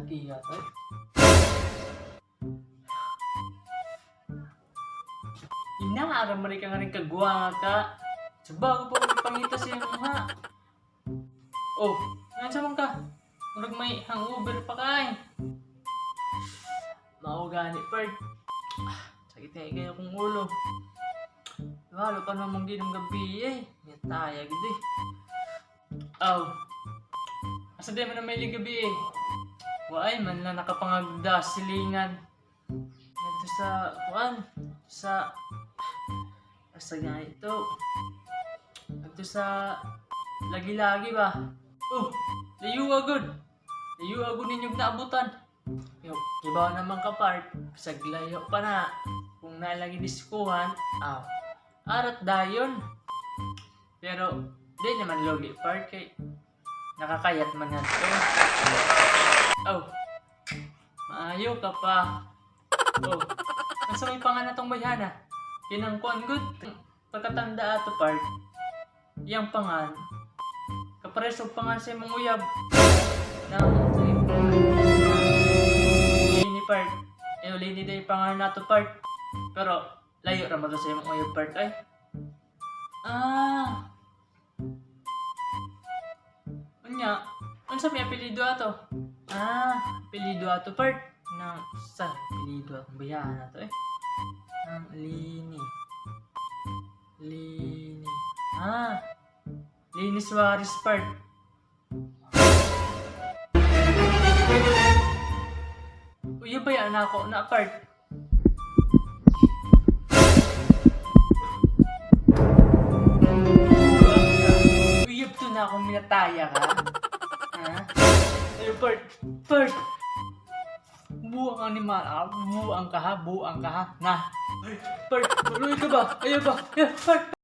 iya tay. Inaara mereka nga rin kagwa ka. Sabago pa kung pangita siya nga. Oh, nansa man ka? Murag may hangover pa kay. Mao gani part. Sakit kayo kong ulo. Lalo pa namang ginong gabi eh. Yataya gid eh. Aw. Asa di man na may gabi eh. Waay man na nakapangagda silingan. Ito sa kuan sa ganito. Ito sa lagi-lagi ba? Oh, layo agad. Layo agad ninyong naabutan. Yo, iba naman ka part. Saglayo pa na. Kung nalagi diskuhan, arat dayon. Pero, di naman logi part kay nakakayat man yan. Oh, maayo ka pa. Oh, nasa may pangan tong bayana. Kinangkuan good. Pagkatanda ato part, yang pangan, kapareso pangan sa imong uyab. Lini part, lini day pangan nato part. Pero, layo raman sa imong uyab part ay. Unya, unsa may apelyido ato? Apelyido ato part ng sa apelyido atong bayana to eh. Ng Lini. Lini Suarez part. Uy, ba yan ako na part? Uyab to na akong minataya ka. Ayo part. Buang animal, buang ka ha. Na. Part, tuloy ka ba? Ayo ba? Part.